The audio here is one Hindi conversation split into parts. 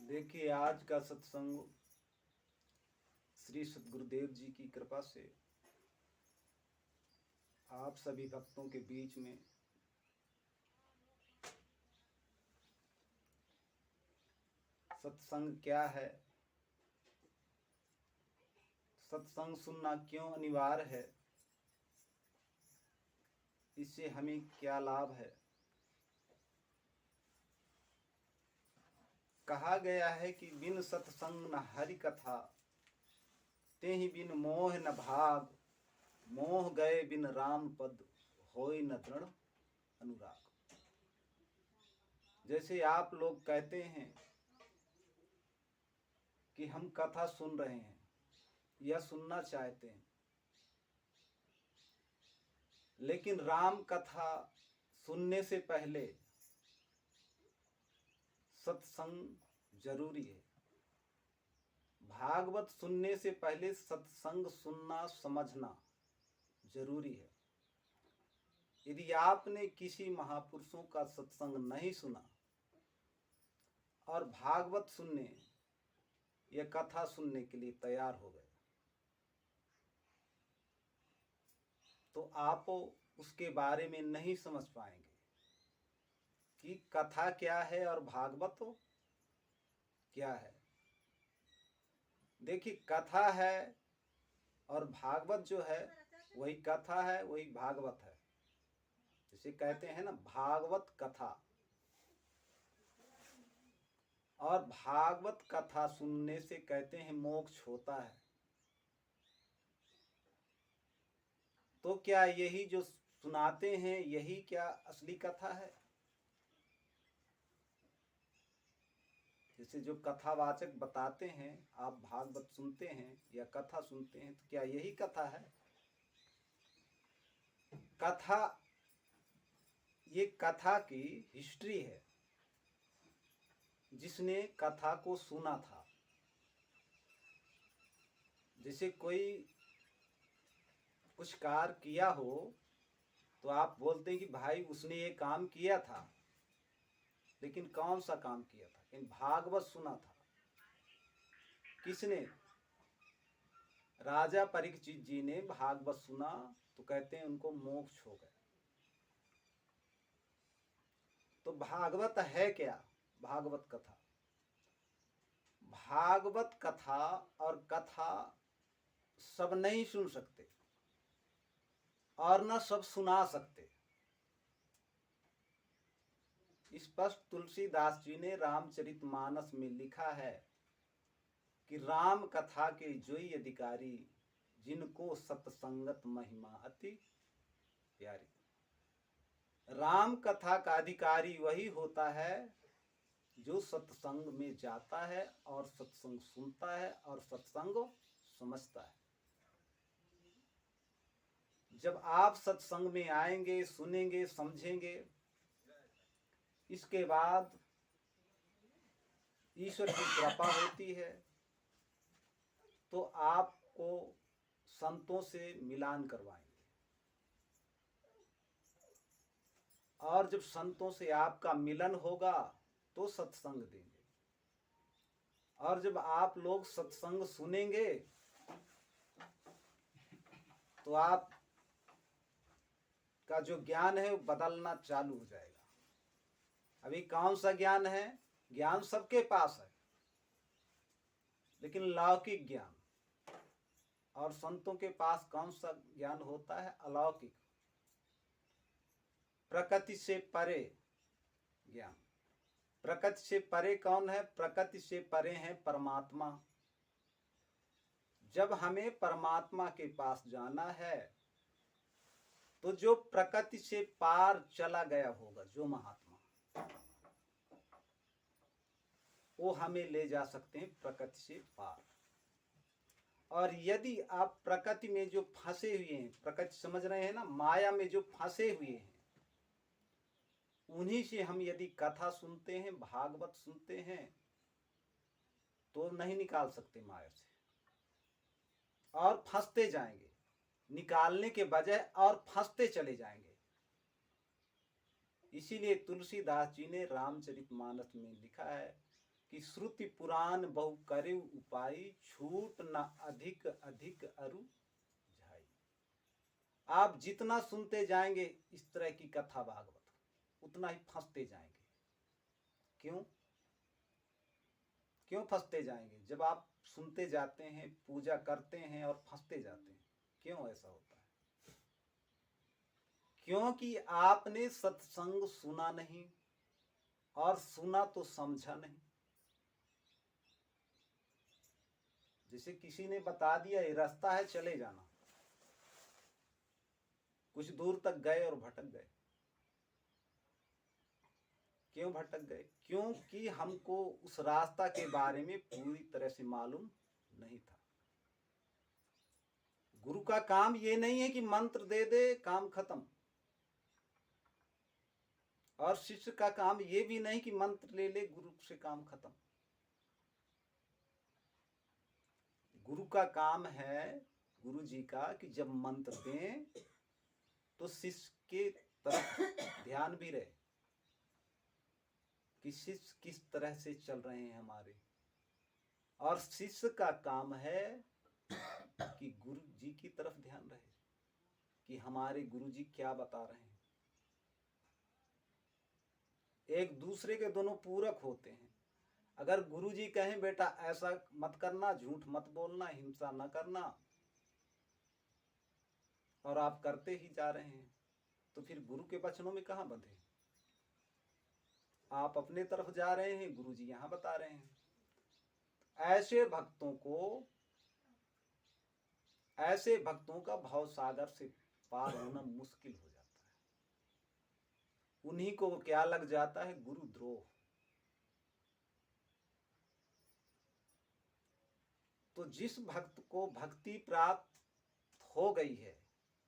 देखिए, आज का सत्संग श्री सद्गुरुदेव जी की कृपा से आप सभी भक्तों के बीच में सत्संग क्या है, सत्संग सुनना क्यों अनिवार्य है, इससे हमें क्या लाभ है। कहा गया है कि बिन सत्संग न हरि कथा, ते ही बिन मोह न भाग, मोह गए बिन राम पद, होय न दृढ़ अनुराग। जैसे आप लोग कहते हैं कि हम कथा सुन रहे हैं या सुनना चाहते हैं, लेकिन राम कथा सुनने से पहले सत्संग जरूरी है। भागवत सुनने से पहले सत्संग सुनना समझना जरूरी है। यदि आपने किसी महापुरुषों का सत्संग नहीं सुना और भागवत सुनने या कथा सुनने के लिए तैयार हो गए, तो आप उसके बारे में नहीं समझ पाएंगे कि कथा क्या है और भागवत क्या है। देखिए, कथा है और भागवत जो है वही कथा है, वही भागवत है। जिसे कहते हैं ना भागवत कथा। और भागवत कथा सुनने से कहते हैं मोक्ष होता है। तो क्या यही जो सुनाते हैं यही क्या असली कथा है? जैसे जो कथावाचक बताते हैं, आप भागवत सुनते हैं या कथा सुनते हैं, तो क्या यही कथा है? कथा, ये कथा की हिस्ट्री है। जिसने कथा को सुना था, जैसे कोई कुछ कार्य किया हो तो आप बोलते हैं कि भाई उसने ये काम किया था, लेकिन कौन सा काम किया था? इन भागवत सुना था। किसने? राजा परीक्षित जी ने भागवत सुना तो कहते हैं उनको मोक्ष हो गए। तो भागवत है क्या? भागवत कथा। भागवत कथा और कथा सब नहीं सुन सकते और न सब सुना सकते। स्पष्ट तुलसीदास जी ने रामचरितमानस में लिखा है कि राम कथा के जोई अधिकारी, जिनको सत्संगत महिमा अति प्यारी। राम कथा का अधिकारी वही होता है जो सत्संग में जाता है और सत्संग सुनता है और सत्संग समझता है। जब आप सत्संग में आएंगे, सुनेंगे, समझेंगे, इसके बाद ईश्वर की कृपा होती है तो आपको संतों से मिलान करवाएंगे। और जब संतों से आपका मिलन होगा तो सत्संग देंगे। और जब आप लोग सत्संग सुनेंगे तो आप का जो ज्ञान है वो बदलना चालू हो जाएगा। अभी कौन सा ज्ञान है? ज्ञान सबके पास है, लेकिन लौकिक ज्ञान। और संतों के पास कौन सा ज्ञान होता है? अलौकिक, प्रकृति से परे ज्ञान। प्रकृति से परे कौन है? प्रकृति से परे है परमात्मा। जब हमें परमात्मा के पास जाना है तो जो प्रकृति से पार चला गया होगा, जो महात्मा, वो हमें ले जा सकते हैं प्रकृति से पार। और यदि आप प्रकृति में जो फंसे हुए हैं, प्रकृति समझ रहे हैं ना, माया में जो फंसे हुए हैं, उन्हीं से हम यदि कथा सुनते हैं, भागवत सुनते हैं, तो नहीं निकाल सकते माया से, और फंसते जाएंगे। निकालने के बजाय और फंसते चले जाएंगे। इसीलिए तुलसीदास जी ने रामचरितमानस में लिखा है कि श्रुति पुराण बहु करे उपाय, छूट न अधिक अधिक अरु झाई। आप जितना सुनते जाएंगे इस तरह की कथा भागवत, उतना ही फंसते जाएंगे। क्यों क्यों फंसते जाएंगे? जब आप सुनते जाते हैं, पूजा करते हैं और फंसते जाते हैं, क्यों ऐसा होता है? क्योंकि आपने सत्संग सुना नहीं, और सुना तो समझा नहीं। जैसे किसी ने बता दिया ये रास्ता है, चले जाना, कुछ दूर तक गए और भटक गए। क्यों भटक गए? क्योंकि हमको उस रास्ता के बारे में पूरी तरह से मालूम नहीं था। गुरु का काम ये नहीं है कि मंत्र दे दे काम खत्म, और शिष्य का काम ये भी नहीं कि मंत्र ले ले गुरु से काम खत्म। गुरु का काम है, गुरु जी का, कि जब मंत्र दें तो शिष्य के तरफ ध्यान भी रहे कि शिष्य किस तरह से चल रहे हैं हमारे। और शिष्य का काम है कि गुरु जी की तरफ ध्यान रहे कि हमारे गुरु जी क्या बता रहे हैं। एक दूसरे के दोनों पूरक होते हैं। अगर गुरु जी कहें बेटा ऐसा मत करना, झूठ मत बोलना, हिंसा न करना, और आप करते ही जा रहे हैं, तो फिर गुरु के वचनों में कहां बंधे? आप अपने तरफ जा रहे हैं, गुरु जी यहां बता रहे हैं। ऐसे भक्तों का भाव सागर से पार होना मुश्किल हो जाता है। उन्हीं को क्या लग जाता है? गुरुद्रोह। तो जिस भक्त को भक्ति प्राप्त हो गई है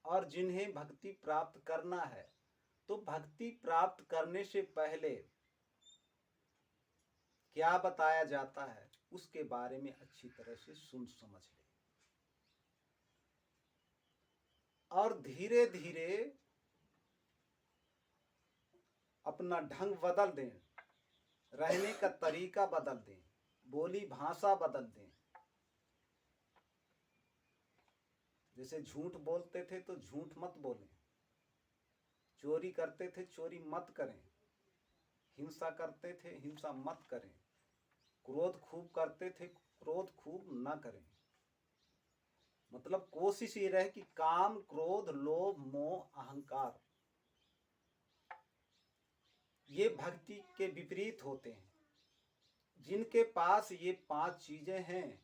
और जिन्हें भक्ति प्राप्त करना है, तो भक्ति प्राप्त करने से पहले क्या बताया जाता है उसके बारे में अच्छी तरह से सुन समझ ले, और धीरे धीरे अपना ढंग बदल दें, रहने का तरीका बदल दें, बोली भाषा बदल दें। जैसे झूठ बोलते थे तो झूठ मत बोलें, चोरी करते थे चोरी मत करें, हिंसा करते थे हिंसा मत करें, क्रोध खूब करते थे क्रोध खूब न करें। मतलब कोशिश ये रहे कि काम, क्रोध, लोभ, मोह, अहंकार ये भक्ति के विपरीत होते हैं। जिनके पास ये 5 चीजें हैं,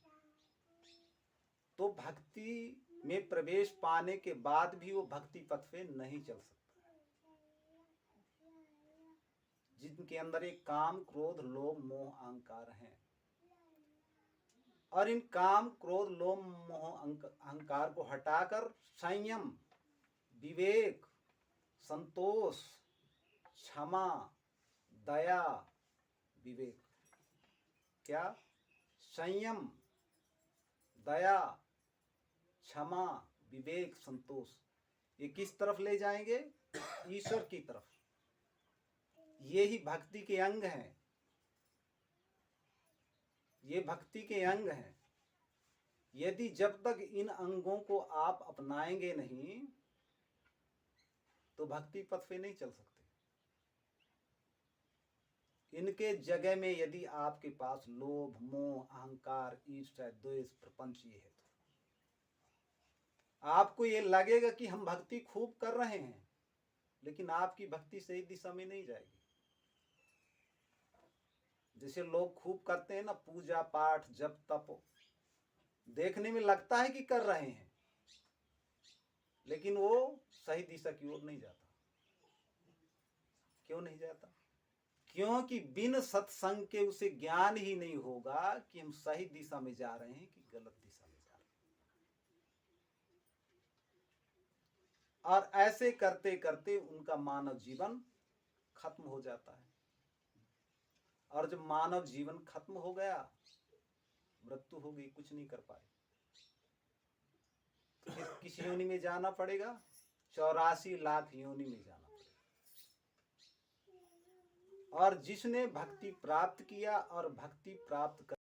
तो भक्ति में प्रवेश पाने के बाद भी वो भक्ति पथ पे नहीं चल सकता। जिनके अंदर एक काम, क्रोध, लोभ, मोह, अहंकार हैं, और इन काम, क्रोध, लोभ, मोह, अहंकार को हटाकर संयम, विवेक, संतोष, क्षमा, दया, विवेक, क्या? संयम, दया, क्षमा, विवेक, संतोष, ये किस तरफ ले जाएंगे? ईश्वर की तरफ। ये ही भक्ति के अंग हैं, ये भक्ति के अंग हैं। यदि जब तक इन अंगों को आप अपनाएंगे नहीं, तो भक्ति पथ पे नहीं चल सकते। इनके जगह में यदि आपके पास लोभ, मोह, अहंकार, ईर्ष्या, द्वेष, प्रपंच ये है, तो आपको ये लगेगा कि हम भक्ति खूब कर रहे हैं, लेकिन आपकी भक्ति सही दिशा में नहीं जाएगी। जैसे लोग खूब करते हैं ना पूजा पाठ, जप तप, देखने में लगता है कि कर रहे हैं, लेकिन वो सही दिशा की ओर नहीं जाता। क्यों नहीं जाता? क्योंकि बिन सत्संग के उसे ज्ञान ही नहीं होगा कि हम सही दिशा में जा रहे हैं कि गलत दिशा में जा रहे हैं। और ऐसे करते करते उनका मानव जीवन खत्म हो जाता है। और जब मानव जीवन खत्म हो गया, मृत्यु हो गई, कुछ नहीं कर पाए, तो फिर किस योनि में जाना पड़ेगा? 84 लाख योनि में जाना पड़ेगा। और जिसने भक्ति प्राप्त किया और भक्ति प्राप्त कर